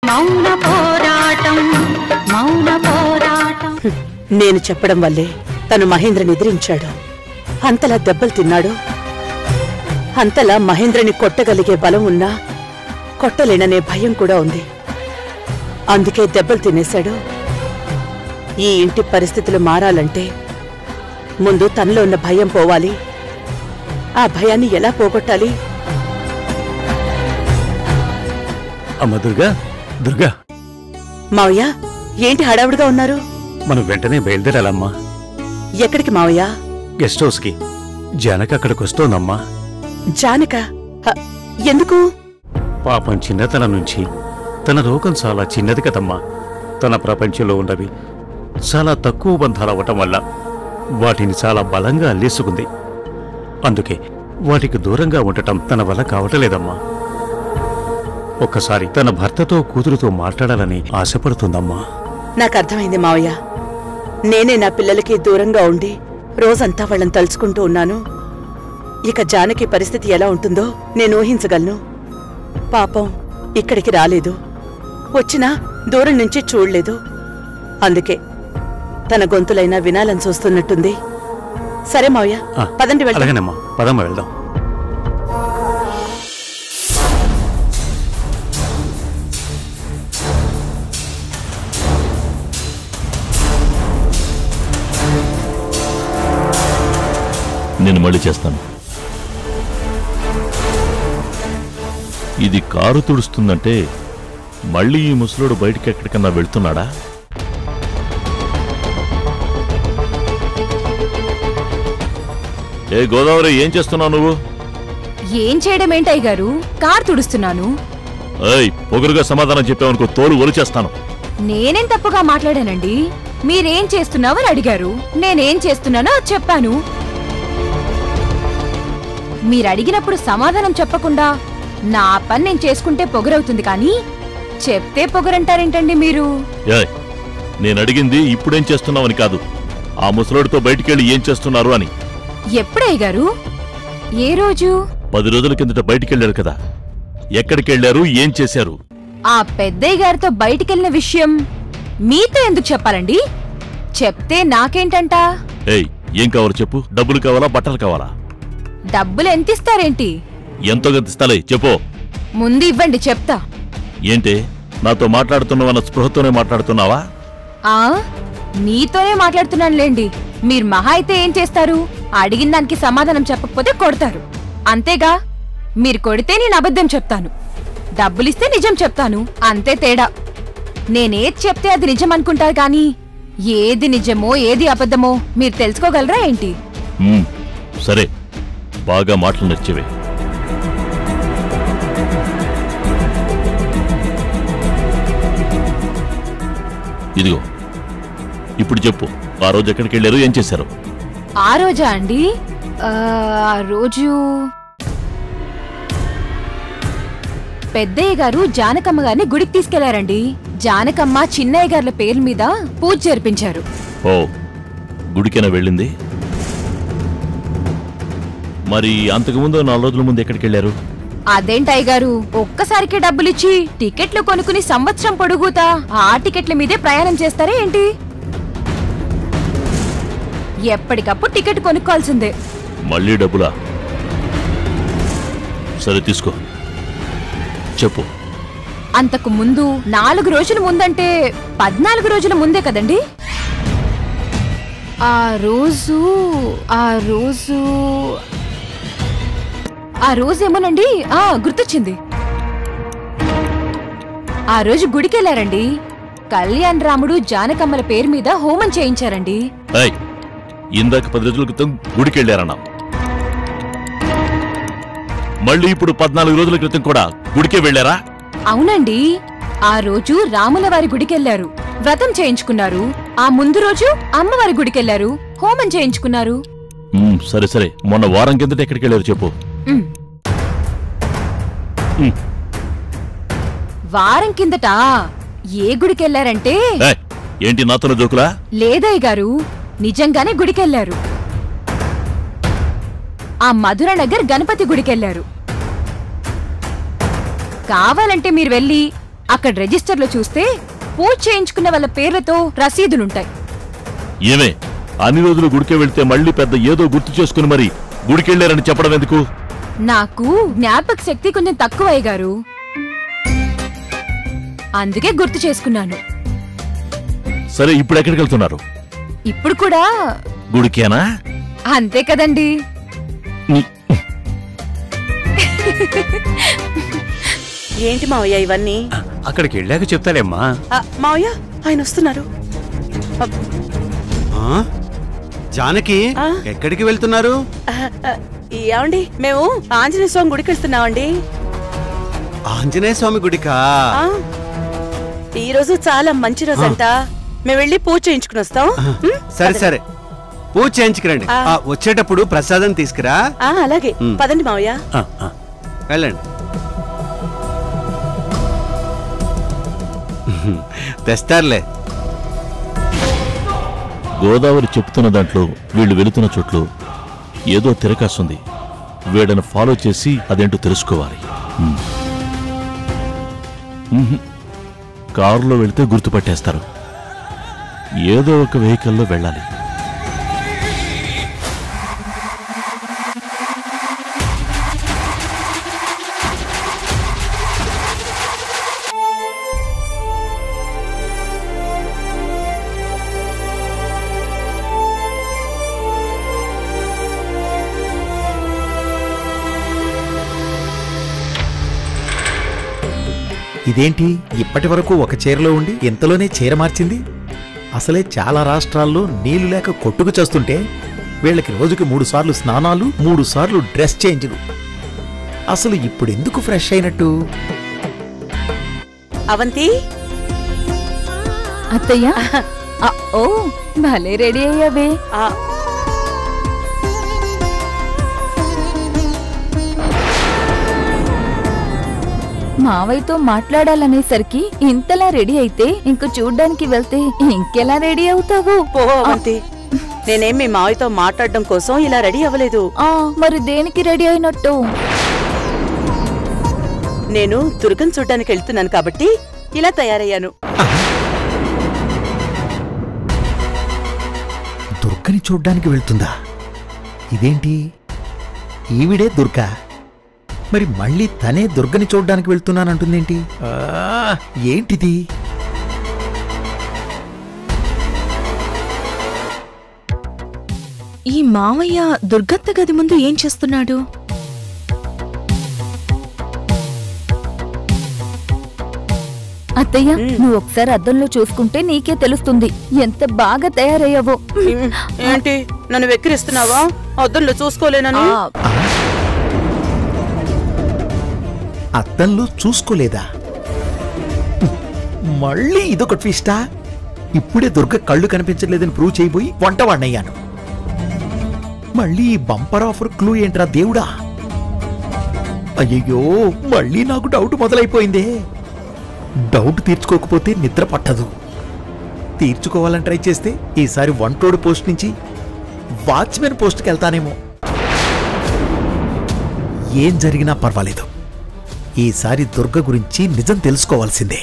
మౌన పోరాటం మౌన పోరాటం. నేను చెప్పడం వల్లే తను మహేంద్రని ఎదిరించాడు. అంతలా దెబ్బలు తిన్నాడు. అంతలా మహేంద్రని కొట్టగలిగే బలం ఉన్నా కొట్టలేననే భయం కూడా ఉంది. అందుకే దెబ్బలు తినేశాడు. ఈ ఇంటి పరిస్థితులు మారాలంటే ముందు తనలో ఉన్న భయం పోవాలి. ఆ భయాన్ని ఎలా పోగొట్టాలి? అమ్మ దుర్గా, దుర్గా. మావయ్య, ఏంటి హడావుడిగా ఉన్నారు? మనం వెంటనే బయలుదేరాలమ్మా. ఎక్కడికి మావయ్య? గెస్ట్ హౌస్ కి. జానకి అక్కడికి వస్తోందమ్మా. జానక? ఎందుకు? పాపం చిన్నతనం నుంచి తన లోకం చాలా చిన్నది కదమ్మా. తన ప్రపంచంలో ఉన్నవి చాలా తక్కువ బంధాలు అవ్వటం వల్ల వాటిని చాలా బలంగా అల్లేసుకుంది. అందుకే వాటికి దూరంగా ఉండటం తన వల్ల కావటలేదమ్మా. ఒక్కసారి తన భర్తతో కూతురుతో మాట్లాడాలని ఆశపడుతుందమ్మా. నాకు అర్థమైంది మావయ్య. నేనే నా పిల్లలకి దూరంగా ఉండి రోజంతా వాళ్ళని తలుచుకుంటూ ఉన్నాను. ఇక జానకి పరిస్థితి ఎలా ఉంటుందో నేను ఊహించగలను. పాపం ఇక్కడికి రాలేదు, వచ్చినా దూరం నుంచి చూడలేదు. అందుకే తన గొంతులైనా వినాలని చూస్తున్నట్టుంది. సరే మావయ్య, పదండి వెళ్దాం. అలాగేనమ్మా, పదమ్మ వెళ్దాం. నేను మళ్ళీ చేస్తాను. ఇది కారు తుడుస్తుందంటే మళ్ళీ ఈ ముసలోడు బయటికి ఎక్కడికన్నా వెళ్తున్నాడా? ఏ గోదావరి, ఏం చేస్తున్నావు నువ్వు? ఏం చేయడం ఏంటయ్య గారు, కారు తుడుస్తున్నాను. ఏయ్, పొగరుగా సమాధానం చెప్పావనుకో తోలు ఒలిచేస్తాను. నేనేం తప్పుగా మాట్లాడానండి? మీరేం చేస్తున్నావని అడిగారు, నేనేం చేస్తున్నానో చెప్పాను. మీరడిగినప్పుడు సమాధానం చెప్పకుండా నా పని నేను చేసుకుంటే పొగరవుతుంది, కానీ చెప్తే పొగరంటారేంటండి మీరు? ఏయ్, నేనడిగింది ఇప్పుడేం చేస్తున్నావని కాదు, ఆ ముసలోడితో బయటికెళ్ళి ఏం చేస్తున్నారు అని. ఎప్పుడయ్య గారు? ఏ రోజు? 10 రోజుల కిందట బయటికెళ్ళారు కదా. ఎక్కడికెళ్లారు, ఏం చేశారు? ఆ పెద్దయ్య గారితో బయటికెళ్ళిన విషయం మీతో ఎందుకు చెప్పాలండి? చెప్తే నాకేంటంట? ఏయ్, ఏం కావాలో చెప్పు. డబ్బులు కావాలా, బట్టలు కావాలా? డబ్బులు ఎంతిస్తారేంటి? ఎంతో గంతిస్తాలే, చెప్పు. ముందు ఇవ్వండి, చెప్తా. ఏంటి, నాతో మాట్లాడుతున్నావన్న స్పృహతోనే మాట్లాడుతున్నావా? ఆ మీతోనే మాట్లాడుతున్నానులేండి. మీరు మహా అయితే ఏం చేస్తారు? అడిగిన దానికి సమాధానం చెప్పకపోతే కొడతారు, అంతేగా? మీరు కొడితే నేను అబద్ధం చెప్తాను, డబ్బులిస్తే నిజం చెప్తాను, అంతే తేడా. నేనేది చెప్తే అది నిజం అనుకుంటారు, కానీ ఏది నిజమో ఏది అబద్ధమో మీరు తెలుసుకోగలరా ఏంటి? సరే, బాగా మాటలు నచ్చేవే. ఇదిగో, ఇప్పుడు చెప్పు, ఆ రోజు ఎక్కడికి వెళ్ళారు, ఏం చేశారు? ఆ రోజా అండి? ఆ రోజు పెద్దయ్య గారు జానకమ్మ గారిని గుడికి తీసుకెళ్లారండి. జానకమ్మ చిన్నయ్య గారుల పేర్ల మీద పూజ జరిపించారు. ఓ, గుడికైనా వెళ్ళింది? మరి అంతకుముందు 4 రోజుల ముందు ఎక్కడికి వెళ్ళారు? అదేంటయ్య గారు, ఒక్కసారికి డబ్బులిచ్చి టికెట్లు కొనుక్కుని సంవత్సరం పొడుగుతా ఆ టికెట్ల మీదే ప్రయాణం చేస్తారా ఏంటి? ఎప్పటికప్పుడు టికెట్ కొనుక్కోవాల్సిందే. మళ్ళీ డబ్బులా? సరే, తీసుకో, చెప్పు. అంతకు ముందు 4 రోజుల ముందంటే 14 రోజుల ముందే కదండి? ఆ రోజేమోనండి, గుర్తొచ్చింది. ఆ రోజు గుడికెళ్లారండి. కళ్యాణ్ రాముడు జానకమ్మల పేరు మీద హోమం చేయించారండి. ఇందాక 10 రోజుల క్రితం గుడికెళ్ళారన్నా, మళ్ళీ ఇప్పుడు 14 రోజుల క్రితం కూడా గుడికే వెళ్ళారా? అవునండి, ఆ రోజు రాముల వారి గుడికెళ్లారు, వ్రతం చేయించుకున్నారు. ఆ ముందు రోజు అమ్మవారి గుడికెళ్లారు, హోమం చేయించుకున్నారు. సరే సరే, మొన్న వారం కిందట ఎక్కడికి వెళ్ళారు చెప్పు. వారం కిందట ఏ గుడికెళ్లారంటే? ఏంటి నాతోనే జోకులా? లేదయ్య గారు, నిజంగానే గుడికెళ్లారు. ఆ మధురనగర్ గణపతి గుడికెళ్లారు. కావాలంటే మీరు వెళ్ళి అక్కడ రిజిస్టర్లో చూస్తే పూజ చేయించుకున్న వాళ్ళ పేర్లతో రసీదులుంటాయి. ఏమే అన్ని రోజులు గుడికే వెళ్తే మళ్ళీ పెద్ద ఏదో గుర్తు చేసుకుని మరి గుడికెళ్ళారని చెప్పడం ఎందుకు? నాకు జ్ఞాపక శక్తి కొంచెం తక్కువయ్య గారు, అందుకే గుర్తు చేసుకున్నాను. సరే ఇప్పుడు ఎక్కడికి వెళ్తున్నారు? ఇప్పుడు కూడా గుడికేనా? అంతే కదండి. ఏంటి మావయ్య ఇవన్నీ? అక్కడికి వెళ్ళాక చెప్తాలేమ్మా. మావయ్య ఆయన వస్తున్నారు. జానకి ఎక్కడికి వెళ్తున్నారు? ఏమండి మేము ఆంజనేయ స్వామి గుడికి వెళ్తున్నామండి. ఆంజనేయ స్వామి గుడికా? ఈ రోజు చాలా మంచి రోజు అంట, మేము వెళ్ళి పూజ చేయించుకుని వస్తాం. సరే సరే, పూజ చేయించుకురండి. వచ్చేటప్పుడు ప్రసాదం తీసుకురా. అలాగే పదండి మావయ్య. వెళ్ళండి. తెస్తారులే. గోదావరి చెప్తున్న దాంట్లో వీళ్ళు వెళుతున్న చోట్లు ఏదో తిరకాస్తుంది. వీళ్ళని ఫాలో చేసి అదేంటో తెలుసుకోవాలి. కారులో వెళితే గుర్తుపట్టేస్తారు. ఏదో ఒక వెహికల్లో వెళ్ళాలి. ఇదేంటి ఇప్పటి వరకు ఒక చీరలో ఉండి ఇంతలోనే చీర మార్చింది? అసలే చాలా రాష్ట్రాల్లో నీళ్లు లేక కొట్టుకు చేస్తుంటే వీళ్ళకి రోజుకి 3 సార్లు స్నానాలు, 3 సార్లు డ్రెస్ చేంజ్లు. అసలు ఇప్పుడెందుకు ఫ్రెష్ అయినట్టు? అవంతి అత్తయ్య, ఓ భలే రెడీ అయ్యావే. మావయ్యతో మాట్లాడాలనేసరికి ఇంతలా రెడీ అయితే ఇంక చూడ్డానికి వెళ్తే ఇంకెలా రెడీ అవుతావు? అవంతి, నేనేం మీ మావయ్యతో మాట్లాడడం కోసం ఇలా రెడీ అవ్వలేదు. మరి దేనికి రెడీ అయినట్టు? నేను దుర్గం చూడ్డానికి వెళ్తున్నాను కాబట్టి ఇలా తయారయ్యాను. దుర్గని చూడ్డానికి వెళ్తుందా? ఇదేంటి, ఈవిడే దుర్గా, మరి మళ్ళీ తనే దుర్గని చూడ్డానికి వెళ్తున్నానంటుందేంటి? ఏంటిది? ఈ మావయ్య దుర్గత్త గది ముందు ఏం చేస్తున్నాడు? అత్తయ్య, నువ్వు ఒకసారి అద్దంలో చూసుకుంటే నీకే తెలుస్తుంది ఎంత బాగా తయారయ్యావో. ఏంటి నన్ను వెక్కిరిస్తున్నావా? అద్దంలో చూసుకోలేనని? అద్దంలో చూసుకోలేదా? మళ్ళీ ఇదొక ట్విస్టా? ఇప్పుడే దుర్గ కళ్ళు కనిపించలేదని ప్రూవ్ చేయబోయి వంటవాణ్ణయ్యాను. మళ్ళీ ఈ బంపర్ ఆఫర్ క్లూ ఏంట్రా దేవుడా? అయ్యయ్యో, మళ్ళీ నాకు డౌట్ మొదలైపోయిందే. డౌట్ తీర్చుకోకపోతే నిద్ర పట్టదు. తీర్చుకోవాలని ట్రై చేస్తే ఈసారి వంటోడు పోస్ట్ నుంచి వాచ్మెన్ పోస్ట్కి వెళ్తానేమో. ఏం జరిగినా పర్వాలేదు, ఈసారి దుర్గ గురించి నిజం తెలుసుకోవాల్సిందే.